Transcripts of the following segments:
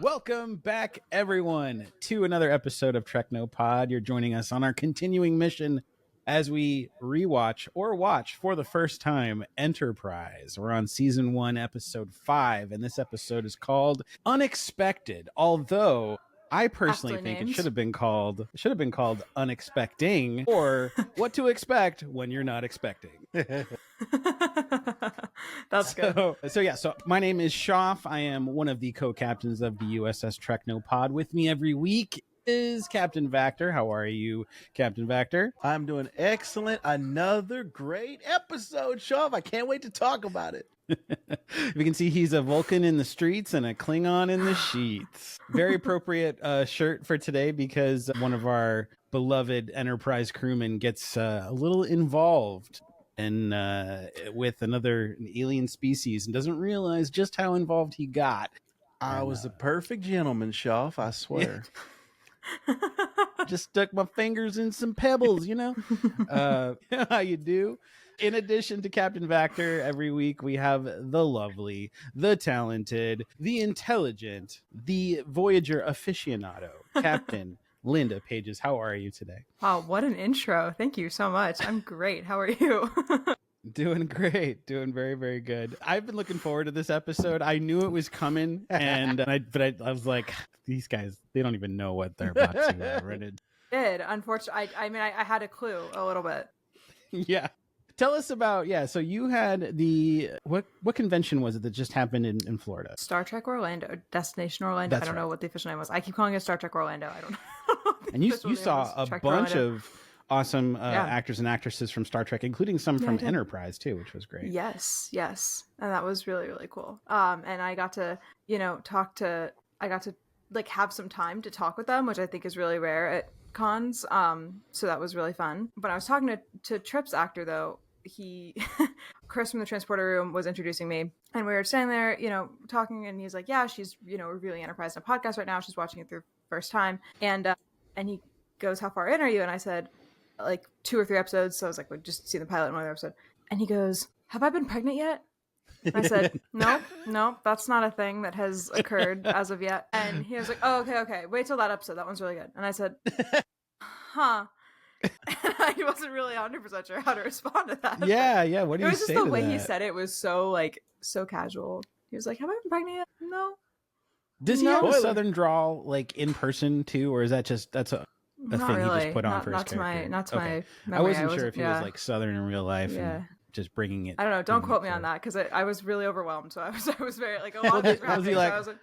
Welcome back, everyone, to another episode of Treknopod. You're joining us on our continuing mission as we rewatch or watch for the first time Enterprise. We're on season 1, episode 5, and this episode is called Unexpected. Although I personally think it should have been called Unexpecting, or What to Expect When You're Not Expecting. That's good. So my name is Shoff. I am one of the co-captains of the USS Treknopod. With me every week is Captain Vactor. How are you, Captain Vactor? I'm doing excellent. Another great episode, Shoff. I can't wait to talk about it. We can see he's a Vulcan in the streets and a Klingon in the sheets. Very appropriate shirt for today because one of our beloved Enterprise crewmen gets a little involved and with another alien species and doesn't realize just how involved he got. I was a perfect gentleman, Shoff, I swear. Just stuck my fingers in some pebbles, you know? How you do? In addition to Captain Vactor, every week we have the lovely, the talented, the intelligent, the Voyager aficionado, Captain Linda Paiges. How are you today? Wow, what an intro. Thank you so much. I'm great. How are you? Doing great. Doing very, very good. I've been looking forward to this episode. I knew it was coming, and I was like, these guys, they don't even know what they're about to read. Unfortunately, I had a clue a little bit. Yeah. Tell us about, so you had the, what convention was it that just happened in Florida? Star Trek Orlando, Destination Orlando. I don't know what the official name was. I keep calling it Star Trek Orlando. I don't know. And you saw a bunch of awesome actors and actresses from Star Trek, including some from Enterprise too, which was great. Yes. And that was really, really cool. And I got to, have some time to talk with them, which I think is really rare at cons. So that was really fun. But I was talking to Trip's actor though. Chris from the transporter room was introducing me, and we were standing there, talking, and he's like, yeah, she's, reviewing Enterprise in a podcast right now. She's watching it through first time. And he goes, how far in are you? And I said, like 2 or 3 episodes. So I was like, we'll just see the pilot in one other episode. And he goes, have I been pregnant yet? And I said, no, that's not a thing that has occurred as of yet. And he was like, oh, okay. Wait till that episode. That one's really good. And I said, huh. And I wasn't really 100% sure how to respond to that. Yeah. What do you say to that? It was just the way he said it was so casual. He was like, have I been pregnant yet? No. Does he have a southern drawl like in person too, or is that just that's a thing really. He just put on for his character? Not to my memory. I wasn't sure if he was like southern in real life and just bringing it. I don't know. Don't quote me on that because I was really overwhelmed. So I was very like a lot of things was he like, I was like,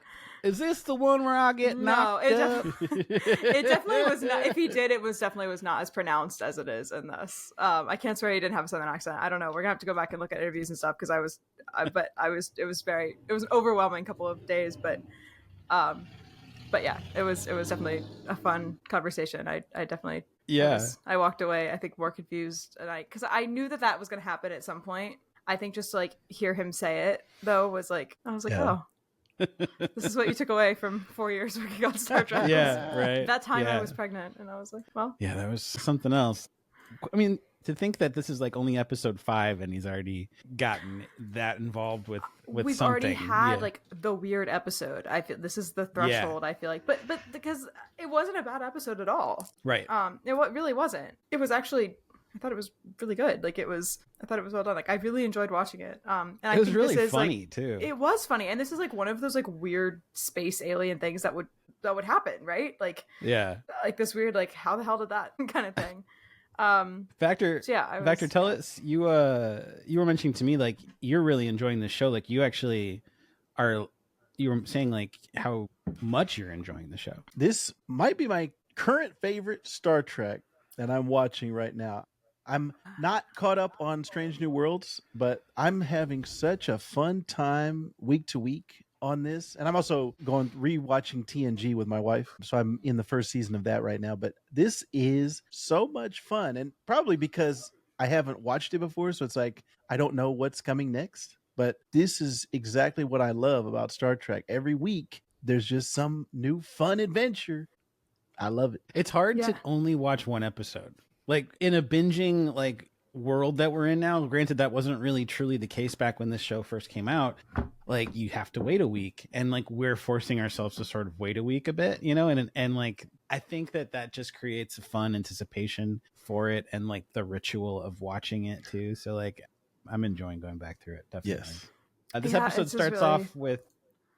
is this the one where I get knocked up? It definitely was not. If he did, it definitely was not as pronounced as it is in this. I can't swear he didn't have a southern accent. I don't know. We're gonna have to go back and look at interviews and stuff because it was an overwhelming couple of days, but yeah, it was definitely a fun conversation. I definitely I walked away I think more confused, and because I knew that was gonna happen at some point. I think just to like hear him say it though was like I was like oh. This is what you took away from 4 years working on Star Trek. Right. That time I was pregnant, and I was like, well. Yeah, that was something else. I mean, to think that this is like only episode 5 and he's already gotten that involved with We've something. Already had like the weird episode. I feel this is the threshold. I feel like, but because it wasn't a bad episode at all. Right. It really wasn't. It was actually. I thought it was really good. I thought it was well done. Like I really enjoyed watching it. And I was think really this is, funny too. It was funny, and this is like one of those like weird space alien things that would happen, right? Like like this weird like how the hell did that kind of thing. Vactor, so Vactor, tell us you were mentioning to me like you're really enjoying the show. Like you actually are. You were saying like how much you're enjoying the show. This might be my current favorite Star Trek that I'm watching right now. I'm not caught up on Strange New Worlds, but I'm having such a fun time week to week on this. And I'm also rewatching TNG with my wife. So I'm in the first season of that right now. But this is so much fun. And probably because I haven't watched it before. So it's like, I don't know what's coming next. But this is exactly what I love about Star Trek. Every week, there's just some new fun adventure. I love it. It's hard to only watch one episode. Like in a binging, like world that we're in now, granted that wasn't really truly the case back when this show first came out, like you have to wait a week, and like we're forcing ourselves to sort of wait a week a bit, you know, and like I think that just creates a fun anticipation for it and like the ritual of watching it too. So like I'm enjoying going back through it, definitely. Yes. This episode starts off with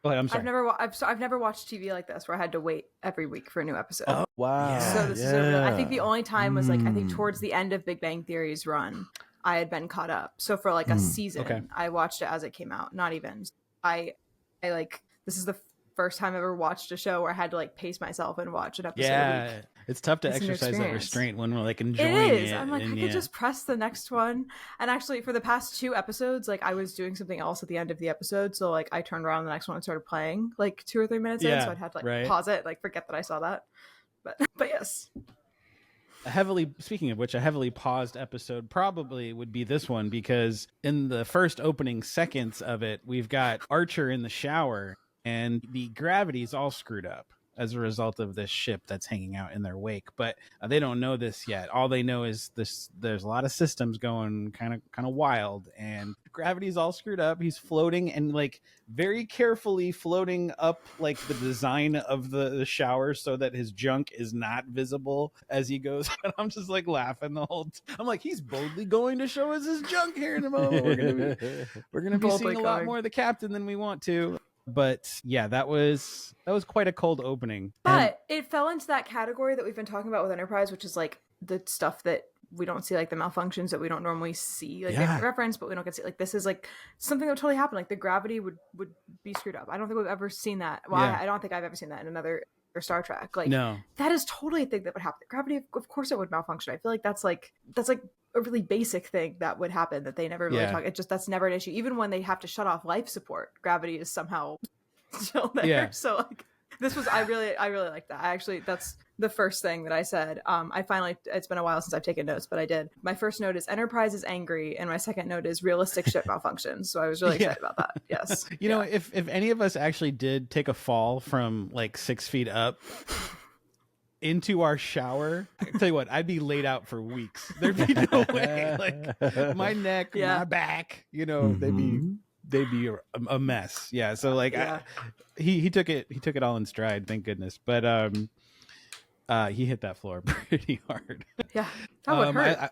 go ahead, I'm sorry. I've never watched TV like this where I had to wait every week for a new episode. Oh, wow. Yeah. So this is I think the only time was like I think towards the end of Big Bang Theory's run, I had been caught up. So for like a season, I watched it as it came out. Not even. I like this is the first time I ever watched a show where I had to like pace myself and watch an episode a week. It's tough to exercise that restraint when we're like enjoying it. I'm like, I could just press the next one. And actually, for the past 2 episodes, like I was doing something else at the end of the episode, so like I turned around the next one and started playing like 2 or 3 minutes in, so I'd have to like pause it, like forget that I saw that. But yes. Speaking of which, a heavily paused episode probably would be this one, because in the first opening seconds of it, we've got Archer in the shower and the gravity's all screwed up as a result of this ship that's hanging out in their wake. But they don't know this yet. All they know is there's a lot of systems going kind of wild, and gravity's all screwed up. He's floating and like very carefully floating up like the design of the shower so that his junk is not visible as he goes. And I'm just like laughing the whole I'm like, he's boldly going to show us his junk here in a moment. We're gonna be seeing a lot more of the captain than we want to. But yeah, that was quite a cold opening. But it fell into that category that we've been talking about with Enterprise, which is like the stuff that we don't see, like the malfunctions that we don't normally see, like they reference, but we don't get to see. Like this is like something that would totally happen. Like the gravity would be screwed up. I don't think we've ever seen that. Well, I don't think I've ever seen that in another Star Trek. Like that is totally a thing that would happen. Gravity, of course, it would malfunction. I feel like that's like a really basic thing that would happen that they never really talk. It just that's never an issue. Even when they have to shut off life support, gravity is somehow still there. Yeah. So like this was I really like that. That's the first thing that I said. I finally, it's been a while since I've taken notes, but I did. My first note is Enterprise is angry, and my second note is realistic ship malfunctions. So I was really excited about that. Yes. You know, if any of us actually did take a fall from like 6 feet up into our shower, I tell you what, I'd be laid out for weeks. There'd be no way. Like my neck, my back, you know, they'd be a mess. Yeah. So like he took it all in stride, thank goodness. But he hit that floor pretty hard. Yeah. That would hurt.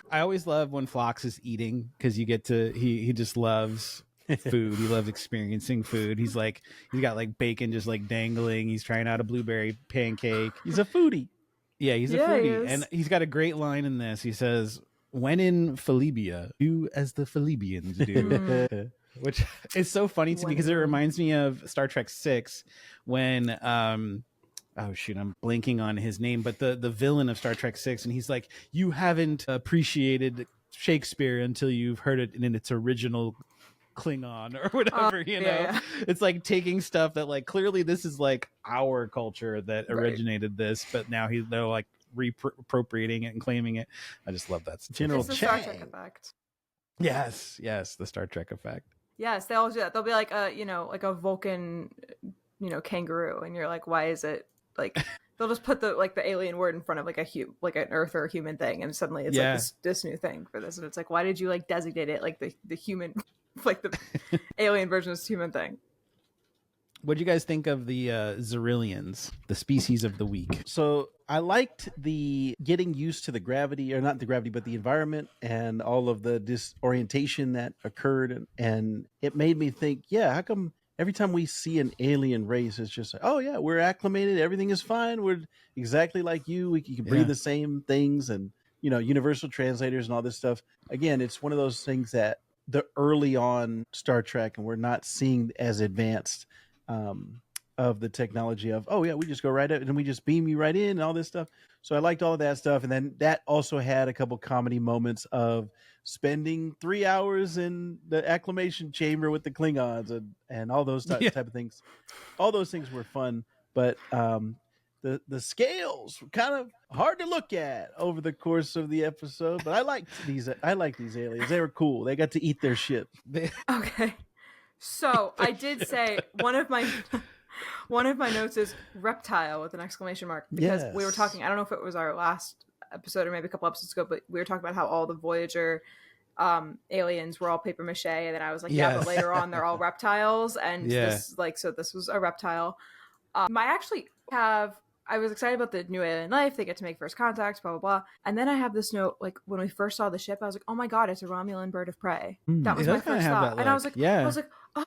I always love when Phlox is eating, because you get to he just loves food. He loves experiencing food. He's got like bacon just like dangling. He's trying out a blueberry pancake. He's a foodie. Yeah, he's a foodie. And he's got a great line in this. He says, "When in Phalebia, do as the Phalebians do." Which is so funny to me because it reminds me of Star Trek 6 when oh shoot, I'm blanking on his name, but the villain of Star Trek 6, and he's like, "You haven't appreciated Shakespeare until you've heard it in its original Klingon," or whatever, you know. Yeah. It's like taking stuff that like clearly this is like our culture that originated this, but now they're like reappropriating it and claiming it. I just love that. General Star Trek effect. Yes, the Star Trek effect. Yes, they always do that. They'll be like like a Vulcan, kangaroo, and you're like, why is it like? They'll just put the alien word in front of like an Earth or a human thing, and suddenly it's like this new thing for this, and it's like, why did you like designate it like the human, like the alien version of this human thing? What do you guys think of the Zerillians, the species of the week? So I liked the getting used to the gravity, or not the gravity, but the environment and all of the disorientation that occurred. And it made me think, how come every time we see an alien race, it's just like, oh yeah, we're acclimated. Everything is fine. We're exactly like you. You can breathe the same things, and, universal translators and all this stuff. Again, it's one of those things that the early on Star Trek, and we're not seeing as advanced of the technology of, we just go right up and we just beam you right in and all this stuff. So I liked all of that stuff. And then that also had a couple comedy moments of spending 3 hours in the acclimation chamber with the Klingons and all those type of things. All those things were fun, but the scales were kind of hard to look at over the course of the episode. But I like these aliens. They were cool. They got to eat their shit. Okay. So I did say one of my notes is reptile with an exclamation mark, because we were talking, I don't know if it was our last episode or maybe a couple episodes ago, but we were talking about how all the Voyager aliens were all paper mache, and then I was like, yeah, but later on they're all reptiles, and this was a reptile. I was excited about the new alien life. They get to make first contact, blah, blah, blah. And then I have this note, like, when we first saw the ship, I was like, oh my God, it's a Romulan bird of prey. That was my first thought. And I was like, oh,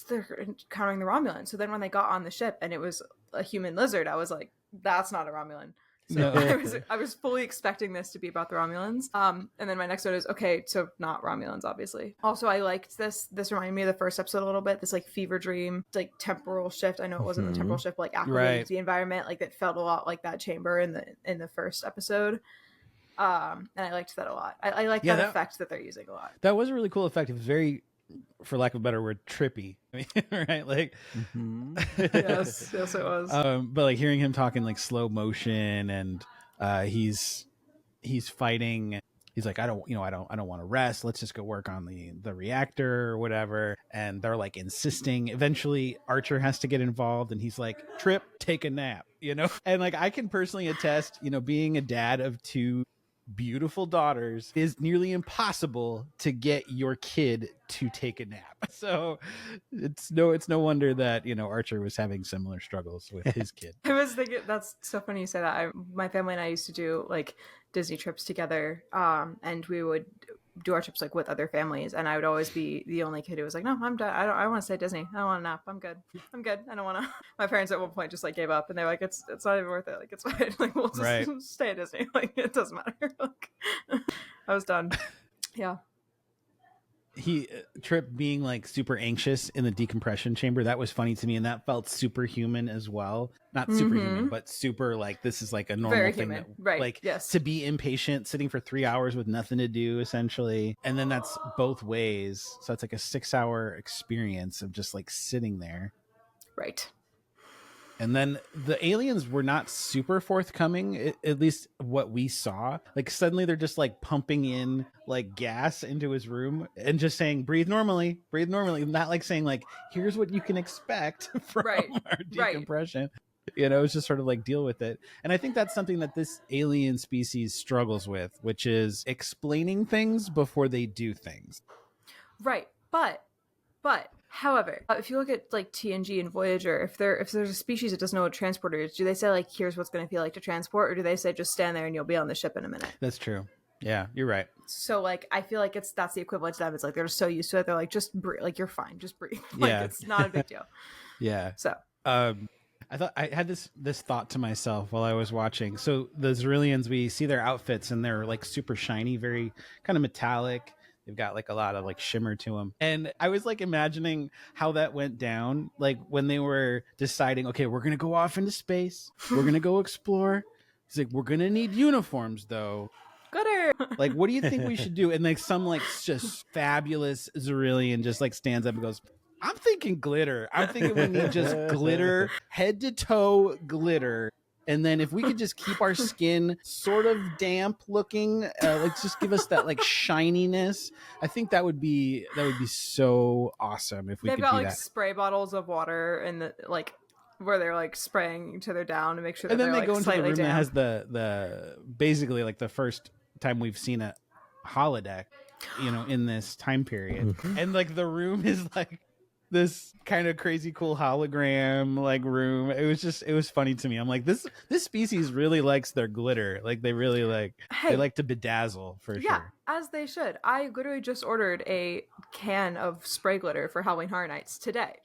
they're encountering the Romulan. So then when they got on the ship and it was a human lizard, I was like, that's not a Romulan. So no. I was fully expecting this to be about the Romulans. And then my next note is, okay, so not Romulans, obviously. Also, I liked this. This reminded me of the first episode a little bit. This like fever dream, like temporal shift. I know it wasn't the temporal shift, but like acclimating to the environment. Like that felt a lot like that chamber in the first episode. And I liked that a lot. I like that effect that they're using a lot. That was a really cool effect. It was very, for lack of a better word, trippy. I mean, right? Like, yes, it was. But like hearing him talk in like slow motion, and he's fighting. He's like, I don't want to rest. Let's just go work on the reactor or whatever. And they're like insisting. Eventually, Archer has to get involved, and he's like, Trip, take a nap. And like I can personally attest, being a dad of two beautiful daughters is nearly impossible to get your kid to take a nap. So it's no wonder that Archer was having similar struggles with his kid. I was thinking, that's so funny you say that. My family and I used to do like Disney trips together, and we would do our trips like with other families, and I would always be the only kid who was like, no, I'm done. I want to stay at Disney. I don't want to nap. I'm good. I don't want to. My parents at one point just like gave up, and they're like, it's not even worth it. Like, it's fine. Like, we'll just stay at Disney. Like, it doesn't matter. Like, I was done. Yeah. Trip being like super anxious in the decompression chamber, that was funny to me, and that felt superhuman as well. Not superhuman, but super like this is like a normal very thing human. That, right. Like yes. To be impatient, sitting for 3 hours with nothing to do essentially, and then that's both ways, so it's like a 6-hour experience of just like sitting there. Right. And then the aliens were not super forthcoming, at least what we saw. Like suddenly they're just like pumping in like gas into his room and just saying, breathe normally. Not like saying like, here's what you can expect from our decompression. It's just sort of like deal with it. And I think that's something that this alien species struggles with, which is explaining things before they do things. Right. But however, if you look at like TNG and Voyager, if there's a species that doesn't know what transporter is, do they say like, here's what's going to feel like to transport, or do they say just stand there and you'll be on the ship in a minute? That's true. Yeah, you're right. So like, I feel like that's the equivalent to them. It's like they're so used to it. They're like, just breathe. Like, you're fine. Just breathe. Like, it's not a big deal. Yeah. So I thought I had this thought to myself while I was watching. So the Zerillians, we see their outfits and they're like super shiny, very kind of metallic. They've got like a lot of like shimmer to them. And I was like imagining how that went down. Like when they were deciding, okay, we're going to go off into space. We're going to go explore. He's like, we're going to need uniforms though. Glitter. Like, what do you think we should do? And like some like just fabulous Zerillian just like stands up and goes, I'm thinking glitter. I'm thinking we need just glitter, head to toe glitter. And then if we could just keep our skin sort of damp looking, like just give us that like shininess, I think that would be so awesome if we could do that. They've got like spray bottles of water and the like where they're like spraying each other down to make sure that and then they're they go like into the room damp. that has the basically like the first time we've seen a holodeck, in this time period. And like the room is like this kind of crazy cool hologram like room. It was funny to me. I'm like, this species really likes their glitter. Like they really they like to bedazzle for sure. As they should. I literally just ordered a can of spray glitter for Halloween Horror Nights today.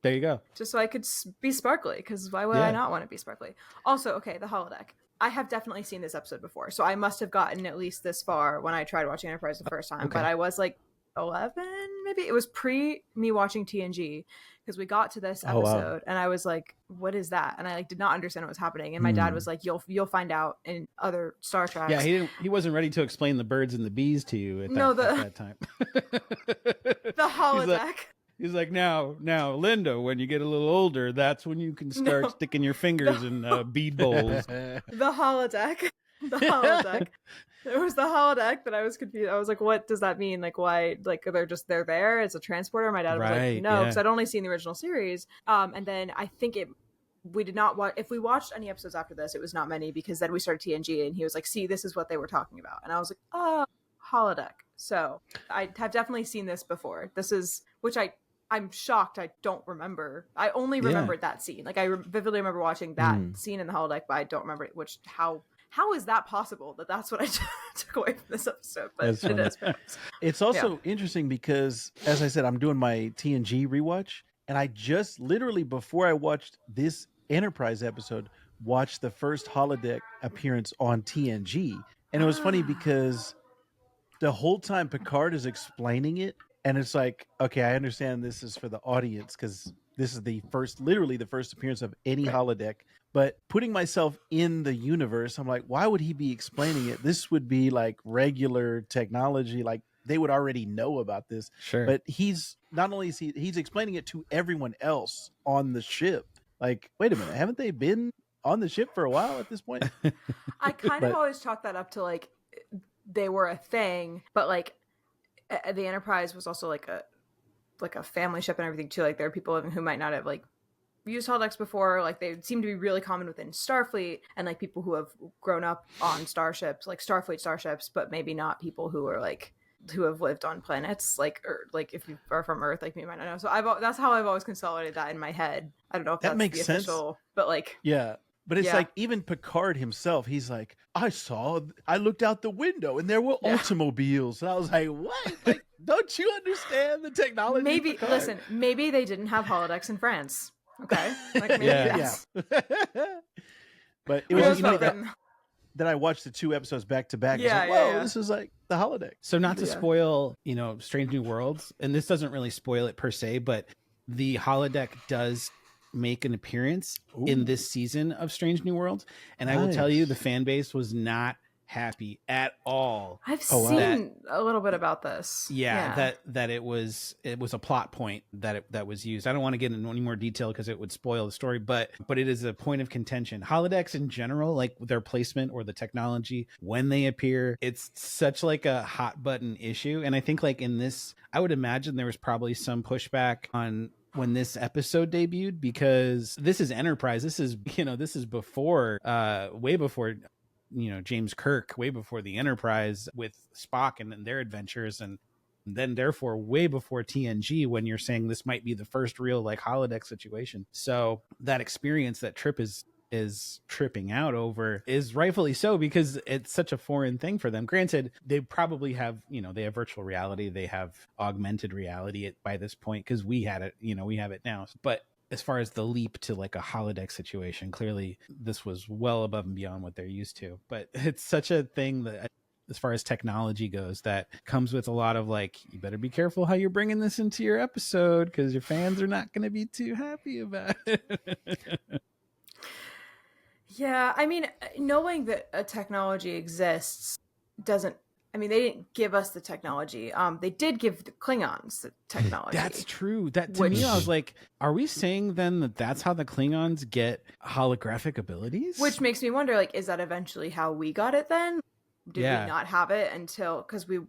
There you go. Just so I could be sparkly, because why would I not want to be sparkly? Also, okay, the holodeck. I have definitely seen this episode before, so I must have gotten at least this far when I tried watching Enterprise the first time. Okay. But I was like 11, maybe. It was pre me watching TNG, because we got to this episode and I was like, what is that? And I like did not understand what was happening. And my dad was like, you'll find out in other Star Treks. Yeah, he wasn't ready to explain the birds and the bees to you at that time. The holodeck. He's like, now, Linda, when you get a little older, that's when you can start sticking your fingers in bead bowls. The holodeck. It was the holodeck that I was confused. I was like, what does that mean? Like, why? Like, they're there as a transporter? My dad was like, no, because I'd only seen the original series. And then I think we did not watch. If we watched any episodes after this, it was not many, because then we started TNG and he was like, "See, this is what they were talking about," and I was like, "Oh, holodeck." So I have definitely seen this before. This is which I'm shocked I don't remember. I only remembered that scene. Like I vividly remember watching that scene in the holodeck, but I don't remember it, which how is that possible that that's what I took away from this episode? But it is. It's also interesting because, as I said, I'm doing my TNG rewatch, and I just literally before I watched this Enterprise episode, watched the first holodeck appearance on TNG, and it was funny because the whole time Picard is explaining it, and it's like, okay, I understand this is for the audience because this is literally the first appearance of any holodeck. But putting myself in the universe, I'm like, why would he be explaining it? This would be like regular technology, like they would already know about this. Sure. But he's not only he's explaining it to everyone else on the ship. Like, wait a minute, haven't they been on the ship for a while at this point? I kind of always chalk that up to like they were a thing, but like the Enterprise was also like a family ship and everything too. Like there are people who might not have like used holodecks before. Like they seem to be really common within Starfleet, and like people who have grown up on starships, like Starfleet starships, but maybe not people who are like who have lived on planets like, or like if you are from Earth, like me, might not know. So that's how I've always consolidated that in my head. I don't know if that that's makes the sense. Official, but like yeah. But it's like even Picard himself, he's like, I looked out the window and there were automobiles. And I was like, what? Like, don't you understand the technology? Maybe, Picard? listen, maybe they didn't have holodecks in France. Okay. Like maybe that's... But it was that I watched the 2 episodes back to back. Like, whoa, this is like the holodeck. So not to spoil, Strange New Worlds, and this doesn't really spoil it per se, but the holodeck does make an appearance in this season of Strange New Worlds, and I will tell you the fan base was not happy at all. I've seen a little bit about this. That it was a plot point that was used. I don't want to get into any more detail because it would spoil the story, but it is a point of contention. Holodecks in general, like their placement or the technology when they appear, it's such like a hot button issue, and I think like in this, I would imagine there was probably some pushback on when this episode debuted, because this is Enterprise. This is before way before James Kirk, way before the Enterprise with Spock and their adventures, and then therefore way before TNG, when you're saying this might be the first real like holodeck situation. So that experience that Trip is tripping out over is rightfully so, because it's such a foreign thing for them. Granted, they probably have, they have virtual reality, they have augmented reality by this point, because we had it, we have it now. But as far as the leap to like a holodeck situation, clearly this was well above and beyond what they're used to. But it's such a thing that, as far as technology goes, that comes with a lot of like, you better be careful how you're bringing this into your episode, because your fans are not going to be too happy about it. Yeah, I mean, knowing that a technology exists doesn't... I mean, they didn't give us the technology. They did give the Klingons the technology. That's true. That to me, I was like, are we saying then that that's how the Klingons get holographic abilities? Which makes me wonder, like, is that eventually how we got it then? Did we not have it until... Because we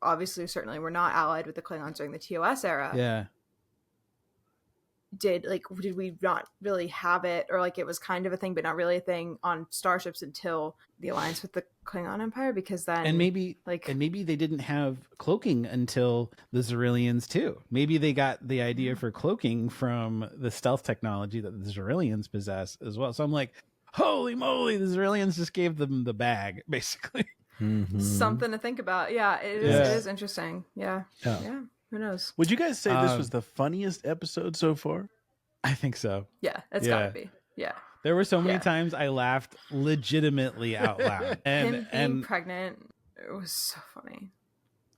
obviously certainly were not allied with the Klingons during the TOS era. Yeah. Did we not really have it, or like it was kind of a thing but not really a thing on starships until the alliance with the Klingon Empire? Because then and maybe they didn't have cloaking until the Zerillians too. Maybe they got the idea for cloaking from the stealth technology that the Zerillians possess as well. So I'm like, holy moly, the Zerillians just gave them the bag, basically. Something to think about. Yeah, it is interesting. Yeah. Who knows? Would you guys say this was the funniest episode so far? I think so. Yeah, it's gotta be. Yeah. There were so many times I laughed legitimately out loud. Him being pregnant, it was so funny.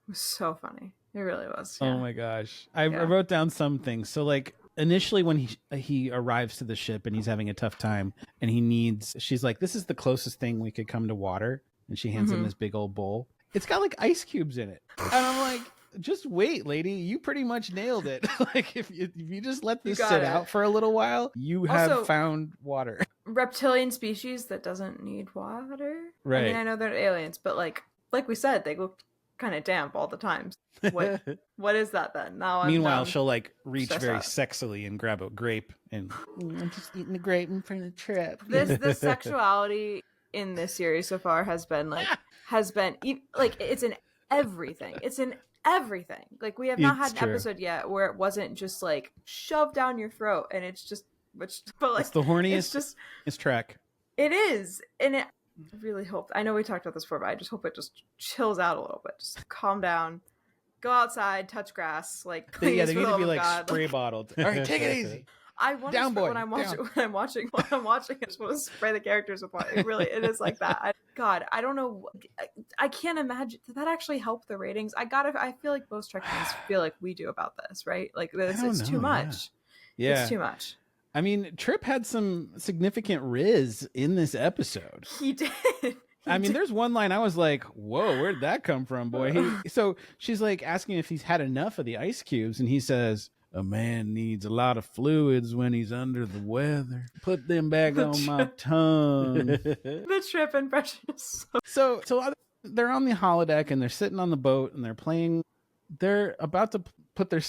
It was so funny. It really was. Yeah. Oh my gosh. I wrote down some things. So like initially when he arrives to the ship and he's having a tough time and she's like, this is the closest thing we could come to water. And she hands him this big old bowl. It's got like ice cubes in it. And I'm like, just wait, lady. You pretty much nailed it. Like if you just let this sit out for a little while, you have found water. Reptilian species that doesn't need water. Right. I mean, I know they're aliens, but like we said, they look kind of damp all the time. What is that then? Now Meanwhile, I'm she'll like reach stressed very out. sexily and grab a grape and I'm just eating a grape in front of the trip. This sexuality in this series so far has been like it's in everything. It's in everything. Like we have not had an episode yet where it wasn't just like shoved down your throat, and it's just but like it's the horniest it's Trek. It is, and I really hope. I know we talked about this before, but I just hope it just chills out a little bit. Just calm down, go outside, touch grass. Like please, they need to be like God. spray bottled. All right, take it easy. I want down, to boy, when I'm watching, I just want to spray the characters with water. It is like that. God, I don't know. I can't imagine. Did that actually help the ratings? I feel like most Trek fans feel like we do about this, right? Like it's too much. Yeah. It's too much. I mean, Trip had some significant riz in this episode. He did. I mean, there's one line I was like, whoa, where'd that come from, boy? So she's like asking if he's had enough of the ice cubes, and he says, a man needs a lot of fluids when he's under the weather. Put them back on my tongue. The Trip impression is so they're on the holodeck, and they're sitting on the boat, and they're playing. They're about to put their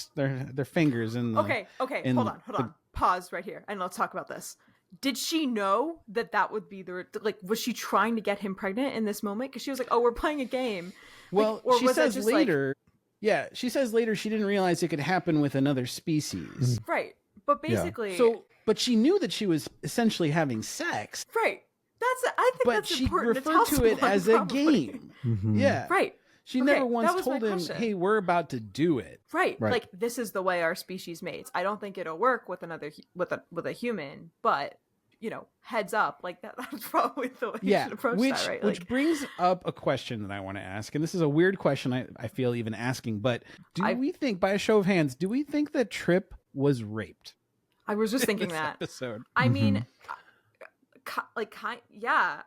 fingers in the... Okay, hold on. Pause right here, and let's talk about this. Did she know that would be was she trying to get him pregnant in this moment? Because she was like, oh, we're playing a game. Well, she says later... she says later she didn't realize it could happen with another species. Right. But basically... Yeah. But she knew that she was essentially having sex. Right. I think that's important to tell But she referred to it as a game. Mm-hmm. Yeah. Right. She never once told him, hey, we're about to do it. Right. Like, this is the way our species mates. I don't think it'll work with with a human, but, heads up. Like, that's probably the way you should approach that, right? Which brings up a question that I want to ask. And this is a weird question I feel even asking. But we think, by a show of hands, do we think that Trip was raped? I was just thinking that. Episode? I mean... yeah.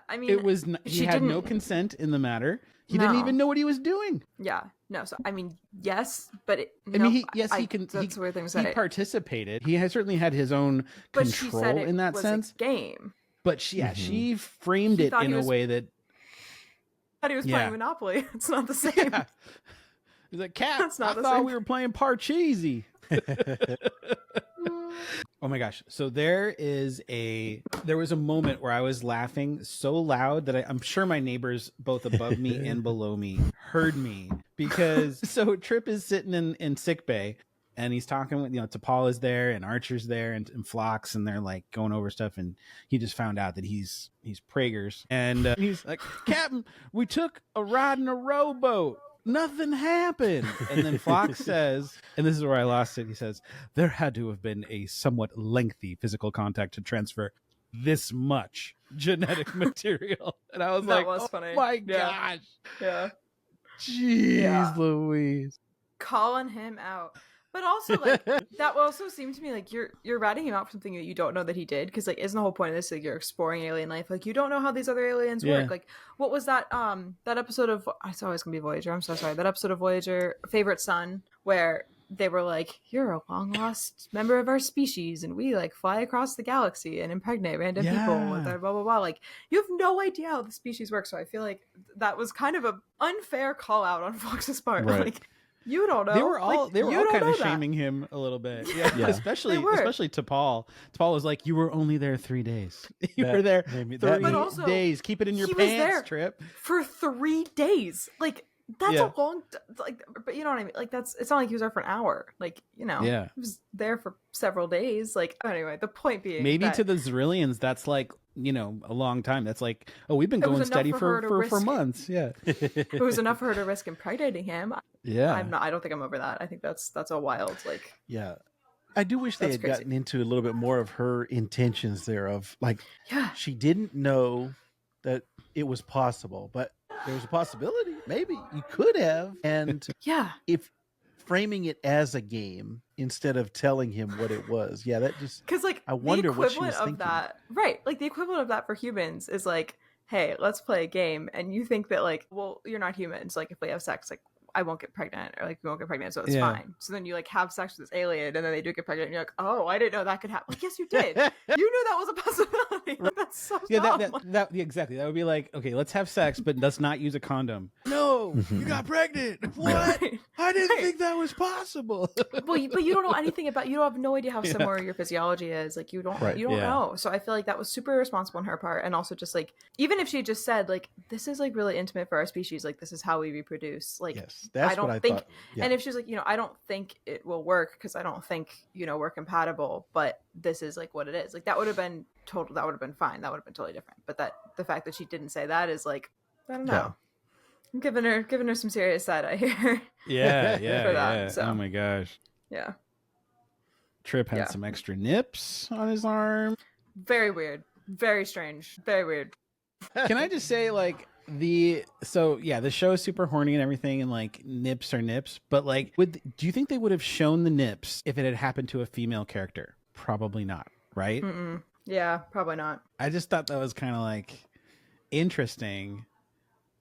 I mean, it was he had no consent in the matter. He didn't even know what he was doing. Yeah, no. So I mean, yes, but he can. That's a weird thing to say. He participated. He has certainly had his own control in that sense. Game, but she framed it in a way that. Thought he was playing Monopoly. It's not the same. Yeah. He's like, Cat. I thought we were playing Parcheesi. Oh my gosh. So there was a moment where I was laughing so loud that I'm sure my neighbors both above me and below me heard me, because so Trip is sitting in sick bay, and he's talking with, T'Pol is there, and Archer's there, and Phlox, and they're like going over stuff, and he just found out that he's Prager's, and he's like, Captain, we took a ride in a rowboat. Nothing happened. And then Phlox says, and this is where I lost it, he says, there had to have been a somewhat lengthy physical contact to transfer this much genetic material. And I was funny. My gosh. Yeah. Jeez Louise. Calling him out. But also, like, that also seemed to me like you're ratting him out for something that you don't know that he did, because like, isn't the whole point of this like you're exploring alien life? Like, you don't know how these other aliens work. Like, what was that that episode of? It's always gonna be Voyager. I'm so sorry. That episode of Voyager, Favorite Son, where they were like, you're a long lost member of our species, and we like fly across the galaxy and impregnate random people with our blah blah blah. Like, you have no idea how the species works. So I feel like that was kind of an unfair call out on Fox's part. Right. Like, you don't know. They were all kind of shaming him a little bit. Yeah. Especially T'Pol. T'Pol was like, you were only there 3 days. You were there 3 days. Keep it in your pants, Trip. For 3 days. Like, that's a long but you know what I mean? Like, it's not like he was there for an hour. Like, he was there for several days. Like, anyway, the point being, maybe to the Zerillians that's like, a long time. That's like, oh, we've been going steady for months. Yeah. It was enough for her to risk impregnating him. Yeah. I don't think I'm over that. I think that's a wild, like. Yeah. I do wish they had gotten into a little bit more of her intentions there, of like, she didn't know that it was possible, but there was a possibility. Maybe you could have. And if framing it as a game instead of telling him what it was, that just, because like, I wonder what she was thinking. That, right? Like, the equivalent of that for humans is like, hey, let's play a game, and you think that like, well, you're not humans. Like, if we have sex, like, I won't get pregnant, or like, we won't get pregnant, so it's fine. So then you like have sex with this alien, and then they do get pregnant, and you're like, oh, I didn't know that could happen. Like, yes, you did. You knew that was a possibility. Like, That's so Yeah, dumb. that exactly. That would be like, okay, let's have sex, but let's not use a condom. No, you got pregnant. What? Right. I didn't Right. think that was possible. Well, but you don't know anything about. You don't have no idea how similar your physiology is. Like you don't know. So I feel like that was super irresponsible on her part, and also just like even if she just said like this is like really intimate for our species, like this is how we reproduce. Like Yes, that's I don't what I think. thought. Yeah. And if she's like, I don't think it will work because I don't think we're compatible, but this is like what it is. Like that would have been total. That would have been fine. That would have been totally different. But the fact that she didn't say that is like I don't know. Yeah. I'm giving her some serious side eye here. Yeah, For that, so. Oh my gosh. Yeah. Trip had some extra nips on his arm. Very weird. Very strange. Very weird. Can I just say, like, the show is super horny and everything, and like nips are nips, but like, do you think they would have shown the nips if it had happened to a female character? Probably not, right? Mm-mm. Yeah, probably not. I just thought that was kind of like interesting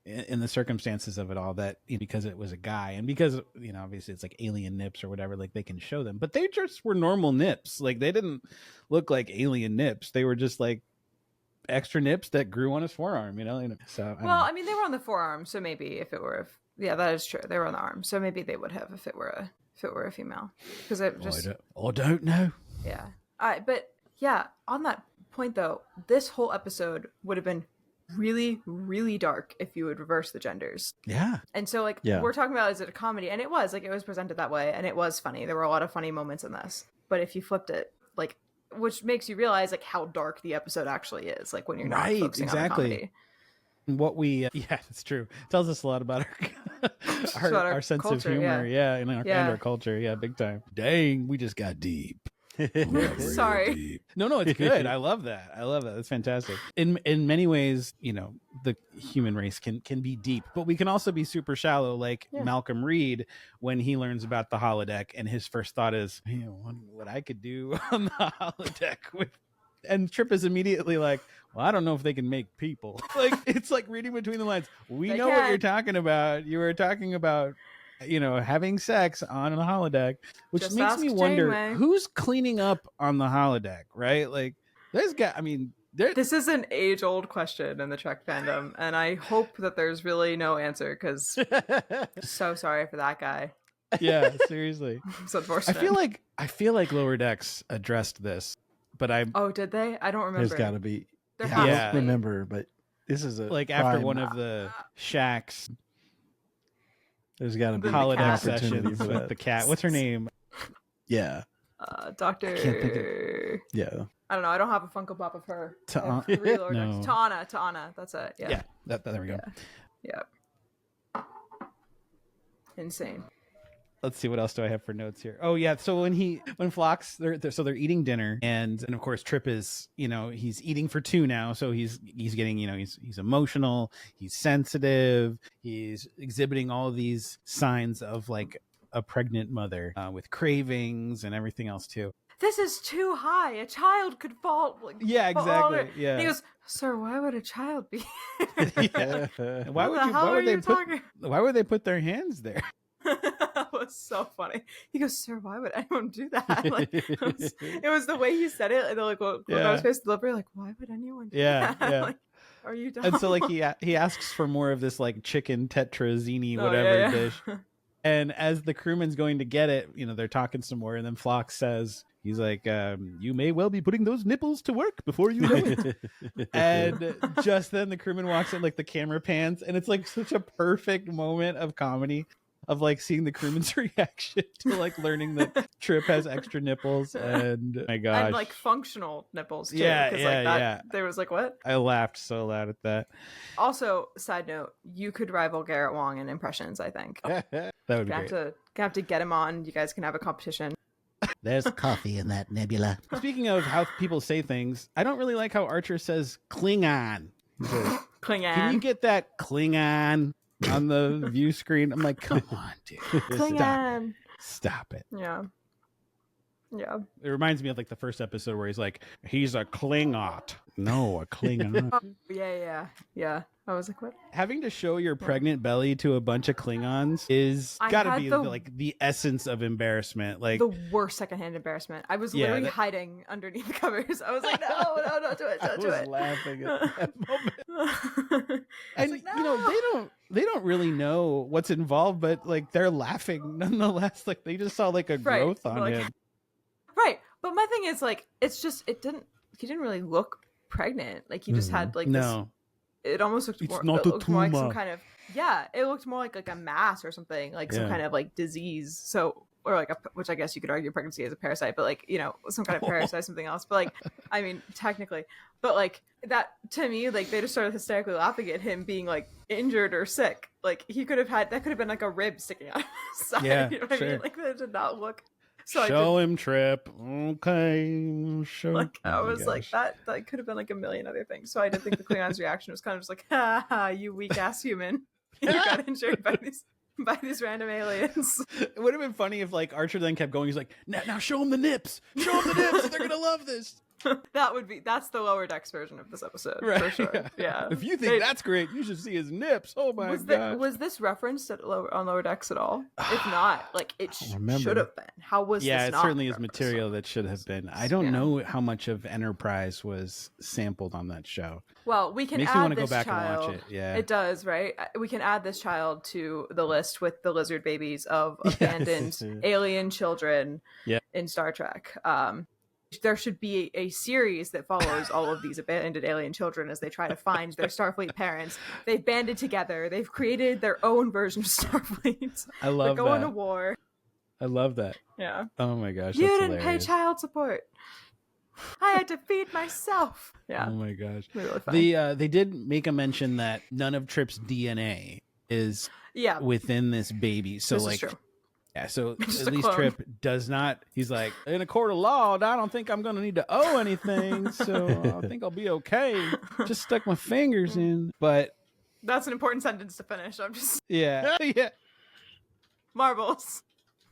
in the circumstances of it all, that because it was a guy and because obviously it's like alien nips or whatever, like they can show them, but they just were normal nips. Like they didn't look like alien nips. They were just like extra nips that grew on his forearm, so I mean they were on the forearm, so maybe that is true, they were on the arm, so maybe they would have if it were a female, because it just I don't know. Yeah. But yeah, on that point though, this whole episode would have been really, really dark if you would reverse the genders. Yeah. And so like we're talking about, is it a comedy? And it was presented that way, and it was funny. There were a lot of funny moments in this. But if you flipped it, like, which makes you realize like how dark the episode actually is, like when you're not focusing on the comedy. What we it's true. It tells us a lot about our sense culture, of humor, and our culture, big time. Dang, we just got deep. Sorry. Deep. No, it's good. I love that. It's fantastic. In many ways, the human race can be deep, but we can also be super shallow, like Malcolm Reed when he learns about the holodeck, and his first thought is, what I could do on the holodeck with. And Trip is immediately like, well, I don't know if they can make people. Like, it's like reading between the lines. We know what you're talking about. You were talking about, having sex on a holodeck, which Just makes me wonder Janeway. Who's cleaning up on the holodeck, right? Like, this is an age-old question in the Trek fandom, and I hope that there's really no answer, because so sorry for that guy. Yeah, seriously. It's unfortunate. I feel like Lower Decks addressed this, but did they? I don't remember. There's got to be. There I has don't to be. remember, but this is after one of the shacks. There's got to be holodeck sessions with the cat. What's her name? Yeah. Dr. I can't think of. Yeah. I don't know. I don't have a Funko Pop of her. No. Ta'ana. That's it. Yeah. Yeah. There we go. Yeah. Insane. Let's see, what else do I have for notes here? Oh yeah, so when Phlox, they're eating dinner, and of course Trip is, he's eating for two now, so he's getting, he's emotional, he's sensitive, he's exhibiting all of these signs of like a pregnant mother with cravings and everything else too. This is too high. A child could fall. Yeah, exactly. Yeah. And he goes, "Sir, why would a child be?" Yeah. Why would they put their hands there? That was so funny. He goes, "Sir, why would anyone do that?" Like, it was the way he said it, and like when I was faced delivery, like, why would anyone do that? Yeah. Like, are you dumb? And so like he asks for more of this like chicken tetrazzini whatever dish. And as the crewman's going to get it, they're talking some more, and then Phlox says, he's like, you may well be putting those nipples to work before you know it. And just then the crewman walks in, like the camera pans, and it's like such a perfect moment of comedy of like seeing the crewman's reaction to like learning that Trip has extra nipples, and my gosh, and like functional nipples too. Yeah. There was like, what? I laughed so loud at that. Also, side note, you could rival Garrett Wong in impressions, I think. That would be great. Have to get him on. You guys can have a competition. There's coffee in that nebula. Speaking of how people say things, I don't really like how Archer says Klingon. Klingon. Can you get that Klingon on the view screen? I'm like, come on, dude. Klingon. Stop it. Yeah. It reminds me of like the first episode where he's like, he's a Klingot. No, a Klingon. Yeah. I was like, what? Having to show your pregnant belly to a bunch of Klingons is gotta be like the essence of embarrassment. Like the worst secondhand embarrassment. I was literally hiding underneath the covers. I was like, no, don't do it, don't do it. I was laughing at that moment. And like, no. you know, they don't really know what's involved, but like they're laughing nonetheless. Like they just saw like a growth on him. Right. But my thing is like, it's just he didn't really look pregnant. Like he just had like this. It almost looked more like some kind of it looked more like a mass or something, like some kind of like disease. So or like which I guess you could argue pregnancy is a parasite, but like, you know, some kind of parasite, something else. But like, I mean, technically, but like that to me, like they just started hysterically laughing at him being like injured or sick. Like he could have been like a rib sticking out of his side. Yeah, you know what I mean? Like that did not look. So show him Trip. Okay. Show. Like I was like that could have been like a million other things. So I did think the Klingons' reaction was kind of just like, ha ha, you weak ass human. You got injured by these random aliens. It would have been funny if like Archer then kept going. He's like, now show him the nips. Show him the nips. They're gonna love this. That's the lower decks version of this episode, right, for sure. Yeah. If you think that's great, you should see his nips. Oh my god. Was this referenced on lower decks at all? If not, like it should have been. How was this it not certainly is material that should have been. I don't know how much of Enterprise was sampled on that show. Well, we can Makes add me want to this go back child. and watch it. Yeah, it does, right? We can add this child to the list with the lizard babies of abandoned alien children in Star Trek. There should be a series that follows all of these abandoned alien children as they try to find their Starfleet parents. They've banded together. They've created their own version of Starfleet. I love They're going to war. I love that. Yeah. Oh my gosh. You didn't hilarious. pay child support. I had to feed myself. Yeah. Oh my gosh. Really they did make a mention that none of Trip's DNA is within this baby. So this like is true. Yeah, so at least Trip does not. He's like, in a court of law, I don't think I'm going to need to owe anything, so I think I'll be okay. Just stuck my fingers in, but that's an important sentence to finish. I'm just yeah. Marbles.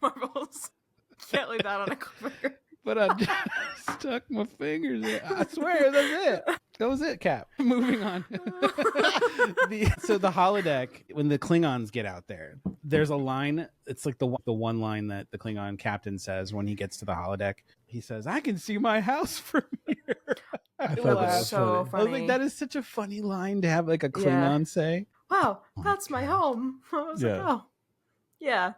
Can't leave that on a cliffhanger. But I just stuck my fingers in. I swear, that's it. That was it, Cap. Moving on. So the holodeck, when the Klingons get out there, there's a line. It's like the one line that the Klingon captain says when he gets to the holodeck. He says, "I can see my house from here." I thought that was so funny. I was like, that is such a funny line to have like a Klingon say. Wow, that's my home. I was like, oh, yeah.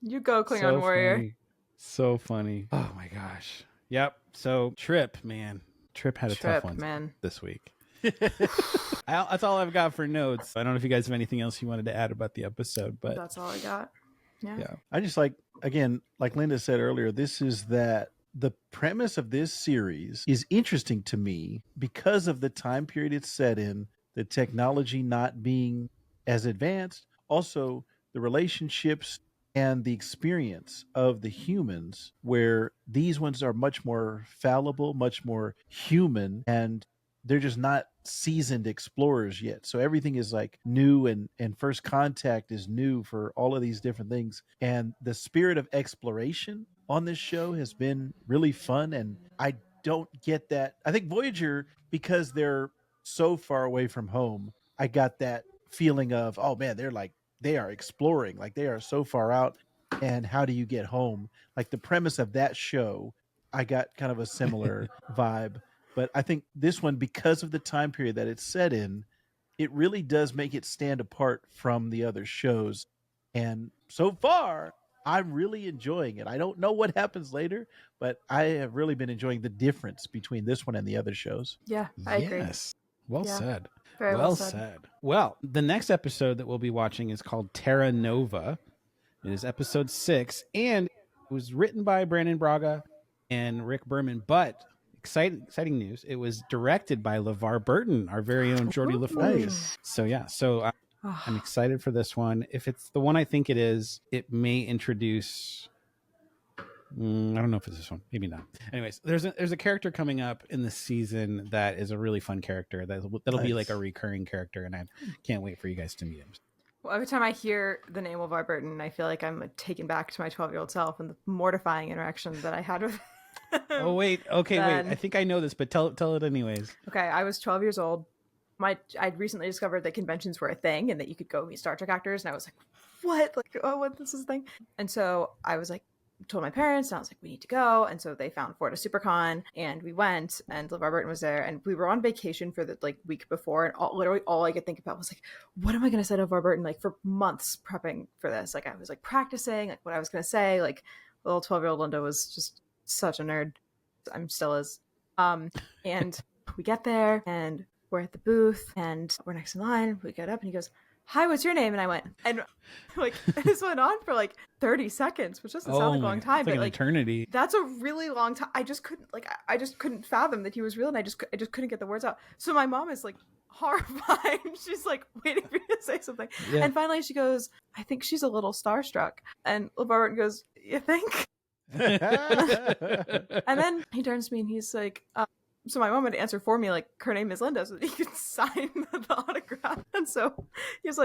You go, Klingon warrior. Funny. So funny. Oh my gosh. Yep. So Trip had a tough one this week. That's all I've got for notes. I don't know if you guys have anything else you wanted to add about the episode, but that's all I got. Yeah. I just like Linda said earlier, the premise of this series is interesting to me because of the time period it's set in, the technology not being as advanced, also the relationships and the experience of the humans, where these ones are much more fallible, much more human, and they're just not seasoned explorers yet. So everything is like new, and First Contact is new for all of these different things. And the spirit of exploration on this show has been really fun, and I don't get that. I think Voyager, because they're so far away from home, I got that feeling of, oh man, they are exploring, like they are so far out, and how do you get home? Like the premise of that show, I got kind of a similar vibe. But I think this one, because of the time period that it's set in, it really does make it stand apart from the other shows. And so far, I'm really enjoying it. I don't know what happens later, but I have really been enjoying the difference between this one and the other shows. Yeah, I agree. Well said. Very well said. Well, the next episode that we'll be watching is called Terra Nova. It is episode 6, and it was written by Brandon Braga and Rick Berman. But exciting news! It was directed by LeVar Burton, our very own Geordie LaForge. Nice. So I'm excited for this one. If it's the one I think it is, it may introduce. I don't know if it's this one. Maybe not. Anyways, there's a character coming up in the season that is a really fun character. That'll be like a recurring character, and I can't wait for you guys to meet him. Well, every time I hear the name of LeVar Burton, I feel like I'm taken back to my 12-year-old self and the mortifying interaction that I had with him. Oh wait, okay, wait. I think I know this, but tell it anyways. Okay, I was 12 years old. I'd recently discovered that conventions were a thing and that you could go meet Star Trek actors, and I was like, what? Like, oh, what? This is a thing? And so I was like, told my parents, and I was like, we need to go. And so they found Florida SuperCon, and we went, and LeVar Burton was there, and we were on vacation for the like week before, and literally all I could think about was like, what am I going to say to LeVar Burton? Like, for months prepping for this, like I was like practicing like what I was going to say. Like, little 12-year-old Linda was just such a nerd. I'm still is. And we get there, and we're at the booth, and we're next in line. We get up, and he goes, hi, what's your name? And I went, and like this went on for like 30 seconds, which doesn't sound like a long time, but like an eternity. That's a really long time. I just couldn't fathom that he was real, and I just couldn't get the words out. So my mom is like horrified. She's like waiting for you to say something. Yeah. And finally she goes, I think she's a little starstruck. And LeVar Burton goes, you think? And then he turns to me and he's like, so my mom had to answer for me, like, her name is Linda, so that he could sign the autograph. And so he's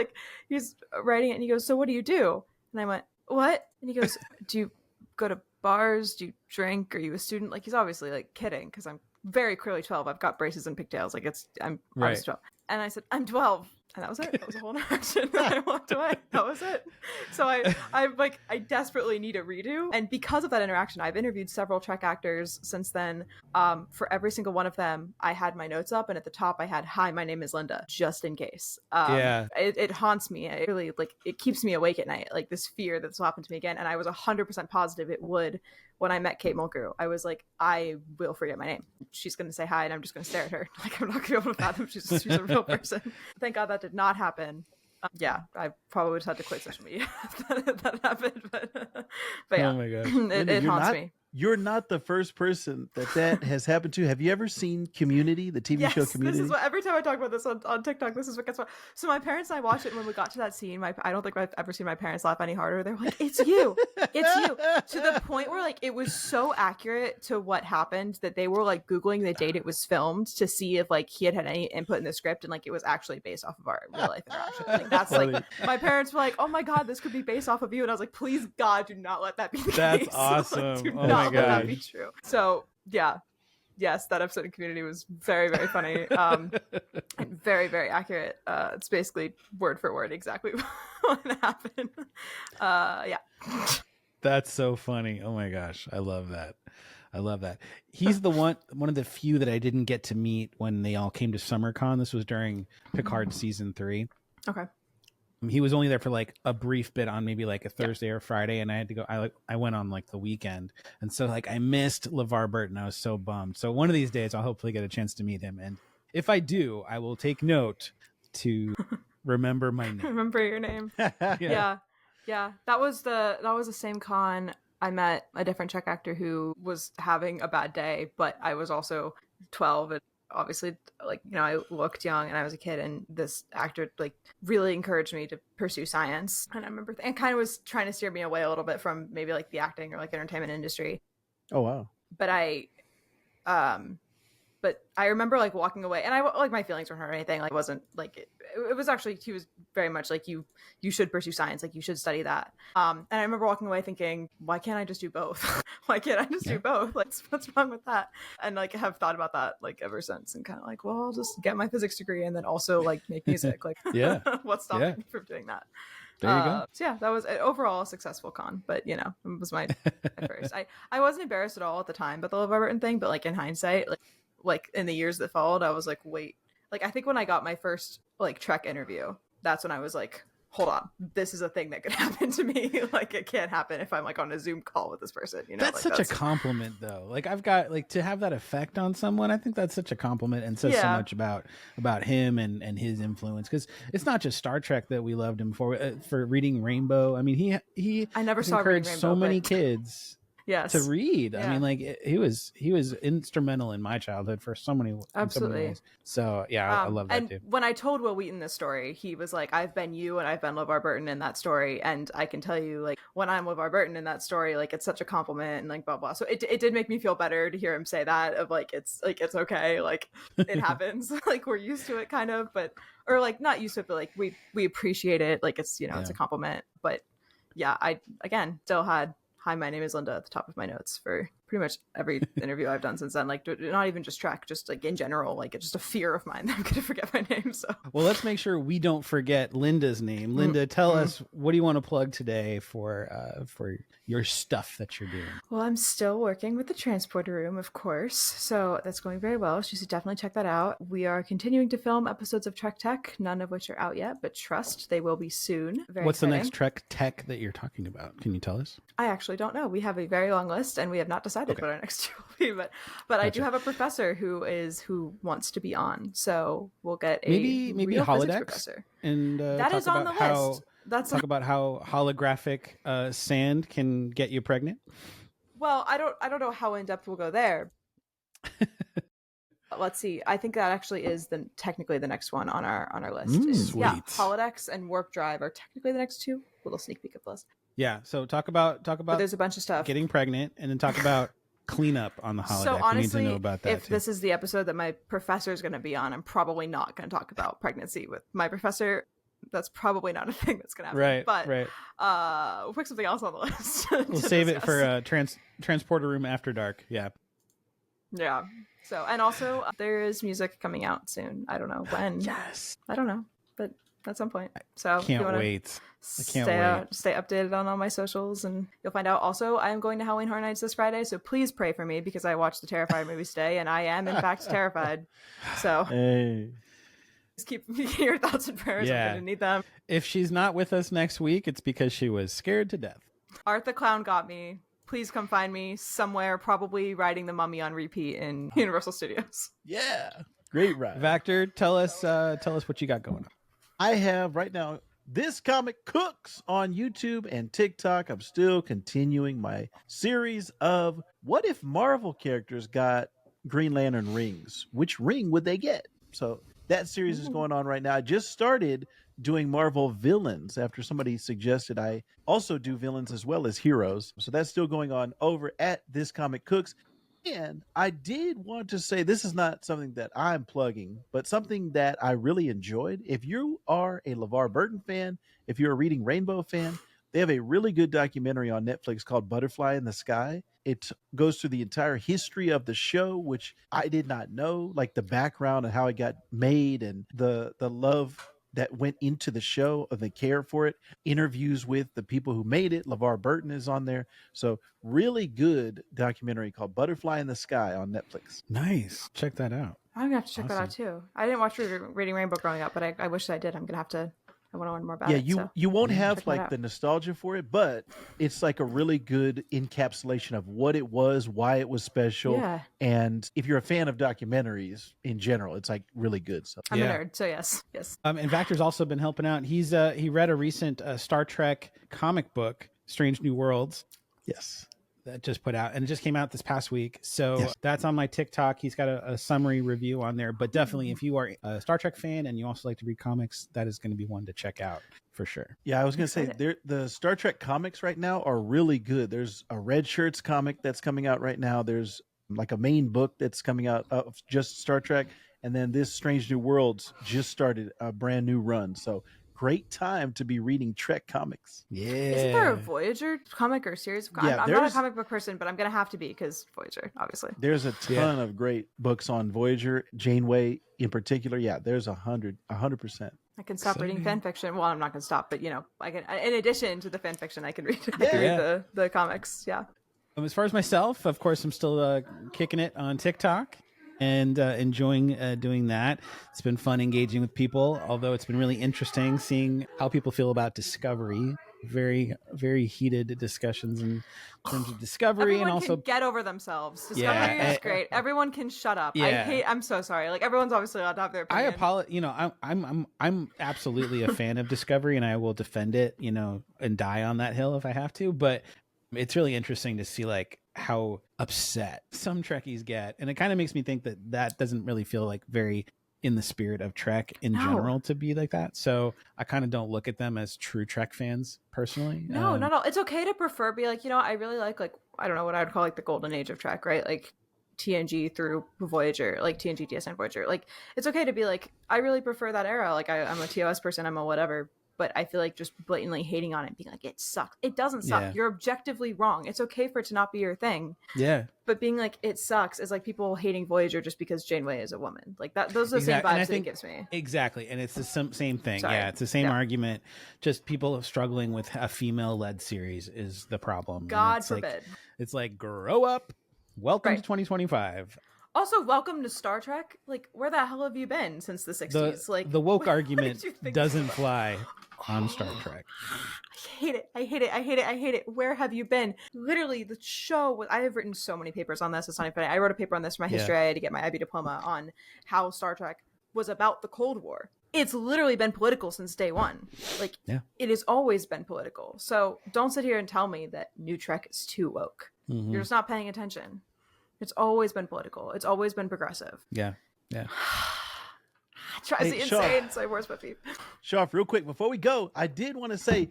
writing it, and he goes, so what do you do? And I went, what? And he goes, do you go to bars? Do you drink? Are you a student? Like, he's obviously, like, kidding, because I'm very clearly 12. I've got braces and pigtails. Like, I was 12. And I said, I'm 12. And that was it. That was a whole interaction. And I walked away. That was it. So I desperately need a redo. And because of that interaction, I've interviewed several Trek actors since then. For every single one of them, I had my notes up, and at the top I had, hi, my name is Linda, just in case. It haunts me. It really, like, it keeps me awake at night. Like, this fear that this will happen to me again. And I was 100% positive it would. When I met Kate Mulgrew, I was like, I will forget my name. She's going to say hi, and I'm just going to stare at her. Like, I'm not going to be able to fathom she's a real person. Thank God that did not happen. Yeah, I probably would have had to quit social media if that happened. But yeah, oh my gosh, it haunts me. You're not the first person that has happened to. Have you ever seen Community, the TV show Community? This is what, every time I talk about this on TikTok, this is what gets what. So my parents and I watched it, and when we got to that scene, I don't think I've ever seen my parents laugh any harder. They're like, it's you. It's you. To the point where, like, it was so accurate to what happened that they were, like, Googling the date it was filmed to see if, like, he had any input in the script, and, like, it was actually based off of our real life interaction. Like, that's funny. Like, my parents were like, oh my God, this could be based off of you. And I was like, please God, do not let that be the case. That's awesome. Like, do not let that be true. So yeah, yes, that episode of Community was very, very funny, and very, very accurate. It's basically word for word exactly what happened. Yeah, that's so funny. Oh my gosh, I love that. He's the one of the few that I didn't get to meet when they all came to SummerCon. This was during Picard season 3. Okay. He was only there for like a brief bit on maybe like a Thursday or Friday, and I had to go. I went on like the weekend, and so like I missed LeVar Burton. I was so bummed. So one of these days, I'll hopefully get a chance to meet him, and if I do, I will take note to remember my name. Remember your name. Yeah. That was the same con. I met a different Czech actor who was having a bad day, but I was also 12 and obviously, like, you know, I looked young and I was a kid, and this actor like really encouraged me to pursue science. And I remember and kind of was trying to steer me away a little bit from maybe like the acting or like entertainment industry. Oh wow. But I remember like walking away, and I like my feelings weren't hurt or anything. Like, it wasn't like it was actually, he was very much like, you should pursue science, like you should study that. And I remember walking away thinking, why can't I just do both? Why can't I just do both? Like, what's wrong with that? And like, I have thought about that like ever since, and kind of like, well, I'll just get my physics degree and then also like make music. Like, what's stopping me from doing that? There you go. So yeah, that was overall a successful con, but you know, it was my first. I wasn't embarrassed at all at the time about the LeVar Burton thing, but like in hindsight, like in the years that followed, I was like, wait, like I think when I got my first like Trek interview, that's when I was like, hold on, this is a thing that could happen to me. Like, it can't happen if I'm like on a Zoom call with this person, you know. That's such a compliment though. Like, I've got like to have that effect on someone, I think that's such a compliment, and says so much about him and his influence, because it's not just Star Trek that we loved him for reading Rainbow. I mean, he I never saw encouraged Rainbow, so many kids to read. Yeah. I mean, like he was instrumental in my childhood for so many ways. So yeah, I love that too. When I told Will Wheaton this story, he was like, I've been you and I've been LeVar Burton in that story, and I can tell you, like, when I'm LeVar Burton in that story, like, it's such a compliment and like blah blah. So it did make me feel better to hear him say that, of like, it's okay, like it happens. Like, we're used to it kind of, but, or like not used to it, but like we appreciate it, like it's, you know, it's a compliment. But yeah, I again still had, hi, my name is Linda at the top of my notes for pretty much every interview I've done since then. Like, not even just Trek, just like in general, like it's just a fear of mine that I'm gonna forget my name. So, well, let's make sure we don't forget Linda's name. Linda, tell us, what do you want to plug today for your stuff that you're doing? Well, I'm still working with the transporter room, of course, so that's going very well. You should definitely check that out. We are continuing to film episodes of Trek Tech, none of which are out yet, but trust they will be soon. Very What's exciting. the next Trek Tech that you're talking about? Can you tell us? I actually don't know. We have a very long list, and we have not decided what our next two will be. But I do have a professor who wants to be on, so we'll get a maybe real physics Holodecks professor. and That is on the list. Talk about how holographic sand can get you pregnant. Well, I don't know how in depth we'll go there. Let's see. I think that actually is technically the next one on our list. Sweet. Yeah, Holodecks and warp drive are technically the next two. A little sneak peek of the list. Yeah. So talk about but there's a bunch of stuff. Getting pregnant, and then talk about cleanup on the holodeck. So honestly, we need to know about that if this is the episode that my professor is going to be on, I'm probably not going to talk about pregnancy with my professor. That's probably not a thing that's going to happen. Right. But right. We'll pick something else on the list. We'll save it for transporter room after dark. Yeah. Yeah. So, and also there is music coming out soon. I don't know when. Yes. I don't know, but at some point. So Can't wait. I can't wait. Stay updated on all my socials, and you'll find out. Also, I am going to Halloween Horror Nights this Friday, so please pray for me because I watched the Terrified movie today, and I am in fact terrified. So just keep your thoughts and prayers. Yeah. I'm gonna need them. If she's not with us next week, it's because she was scared to death. Art the Clown got me. Please come find me somewhere, probably riding The Mummy on repeat in Universal Studios. Yeah. Great ride. Vactor, tell us what you got going on. I have right now This Comic Cooks on YouTube and TikTok. I'm still continuing my series of what if Marvel characters got Green Lantern rings? Which ring would they get? So that series is going on right now. I just started doing Marvel villains after somebody suggested I also do villains as well as heroes. So that's still going on over at This Comic Cooks. And I did want to say, this is not something that I'm plugging, but something that I really enjoyed. If you are a LeVar Burton fan, if you're a Reading Rainbow fan, they have a really good documentary on Netflix called Butterfly in the Sky. It goes through the entire history of the show, which I did not know, like the background and how it got made and the love that went into the show and the care for it. Interviews with the people who made it. LeVar Burton is on there. So really good documentary called Butterfly in the Sky on Netflix. Nice. Check that out. I'm gonna have to check that out too. I didn't watch Reading Rainbow growing up, but I wish I did. I'm gonna have to. I want to learn more about it. Yeah, you won't have like out. the nostalgia for it, but it's like a really good encapsulation of what it was, why it was special. Yeah. And if you're a fan of documentaries in general, it's like really good. So I'm a nerd, so yes. And Vactor's also been helping out. He read a recent Star Trek comic book, Strange New Worlds. yes. That just put out, and it just came out this past week. So that's on my TikTok. He's got a summary review on there. But definitely, if you are a Star Trek fan and you also like to read comics, that is going to be one to check out for sure. Yeah, I was going to say the Star Trek comics right now are really good. There's a Red Shirts comic that's coming out right now. There's like a main book that's coming out of just Star Trek. And then this Strange New Worlds just started a brand new run. So great time to be reading Trek comics. Yeah. Isn't there a Voyager comic or series of comics? I'm not a comic book person, but I'm going to have to be because Voyager, obviously. There's a ton of great books on Voyager, Janeway in particular. Yeah, there's 100%. I can stop reading fan fiction. Well, I'm not going to stop, but I can. In addition to the fan fiction, I can read the comics. Yeah. As far as myself, of course, I'm still kicking it on TikTok and enjoying doing that. It's been fun engaging with people, although it's been really interesting seeing how people feel about Discovery. Very, very heated discussions in terms of Discovery. Everyone and also can get over themselves. Discovery is great. Everyone can shut up. I'm so sorry. Like, everyone's obviously allowed to have their opinion. I apologize. I'm absolutely a fan of Discovery, and I will defend it, and die on that hill if I have to. But it's really interesting to see like how upset some Trekkies get, and it kind of makes me think that doesn't really feel like very in the spirit of Trek in general to be like that. So I kind of don't look at them as true Trek fans personally. No, not at all. It's okay to prefer be like, I really like I don't know what I would call like the golden age of Trek, right? Like TNG through Voyager, like TNG, TSN, Voyager. Like, it's okay to be like, I really prefer that era. Like I'm a TOS person, I'm a whatever. but I feel like just blatantly hating on it, being like, it sucks. It doesn't suck. Yeah. You're objectively wrong. It's okay for it to not be your thing. Yeah. But being like, it sucks is like people hating Voyager just because Janeway is a woman. Like that, those are the same vibes that it gives me. Exactly. And it's the same thing. Sorry. Yeah. It's the same argument. Just people struggling with a female led series is the problem. God forbid. It's like, grow up. Welcome to 2025. Also, welcome to Star Trek. Like, where the hell have you been since the 60s? Like, the woke argument doesn't so? fly on Star Trek. I hate it. I hate it. I hate it. I hate it. Where have you been? Literally, the show. I have written so many papers on this. It's not even funny. I wrote a paper on this for my history. I had to get my IB diploma on how Star Trek was about the Cold War. It's literally been political since day one. Like, it has always been political. So don't sit here and tell me that New Trek is too woke. Mm-hmm. You're just not paying attention. It's always been political. It's always been progressive. Yeah. Yeah. It drives me insane. So where's my peep? Shoff, real quick, before we go, I did want to say,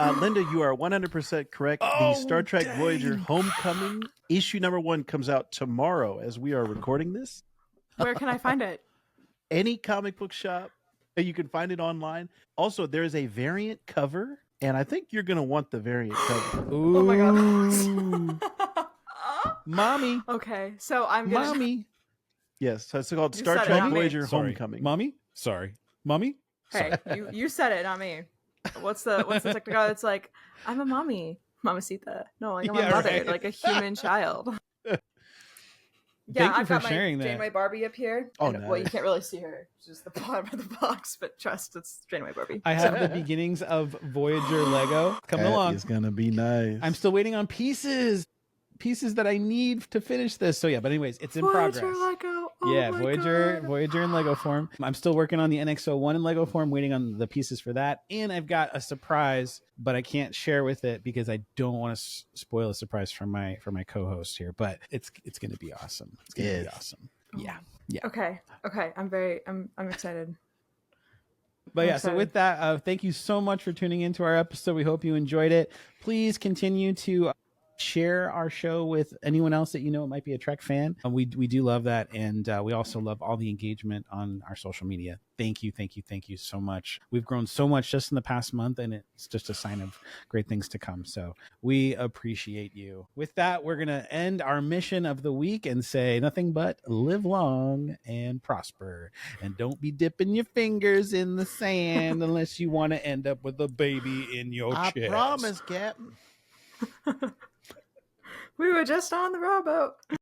Linda, you are 100% correct. The Star Trek Voyager Homecoming issue #1 comes out tomorrow as we are recording this. Where can I find it? Any comic book shop. You can find it online. Also, there is a variant cover, and I think you're going to want the variant cover. Ooh. Oh my God. Mommy. Okay, so I'm gonna... Mommy. Yes, so it's called Star Trek Voyager Homecoming. Mommy? Sorry. Mommy? Hey, you said it, not me. What's the technical? It's like, I'm a mommy. Mamacita. No, like I'm a mother, right. Like a human child. Thank you I've for got my sharing that. Janeway Barbie up here. Oh, and, nice. Well, you can't really see her. It's just the bottom of the box, but trust, it's Janeway Barbie. I have the beginnings of Voyager Lego coming along. It's going to be nice. I'm still waiting on pieces that I need to finish this. So yeah, but anyways, it's in Voyager progress. Lego. Oh Yeah, my Voyager God. in Lego form. I'm still working on the NX-01 in Lego form, waiting on the pieces for that. And I've got a surprise, but I can't share with it because I don't want to spoil a surprise for my co-host here. But it's going to be awesome. It's going to be awesome. Yeah. Okay. I'm excited. But yeah, so with that, thank you so much for tuning into our episode. We hope you enjoyed it. Please continue to share our show with anyone else that you know might be a Trek fan. We do love that, and we also love all the engagement on our social media. Thank you so much. We've grown so much just in the past month, and it's just a sign of great things to come. So we appreciate you. With that, we're gonna end our mission of the week and say nothing but live long and prosper, and don't be dipping your fingers in the sand unless you want to end up with a baby in your chest. I promise, Captain. We were just on the rowboat.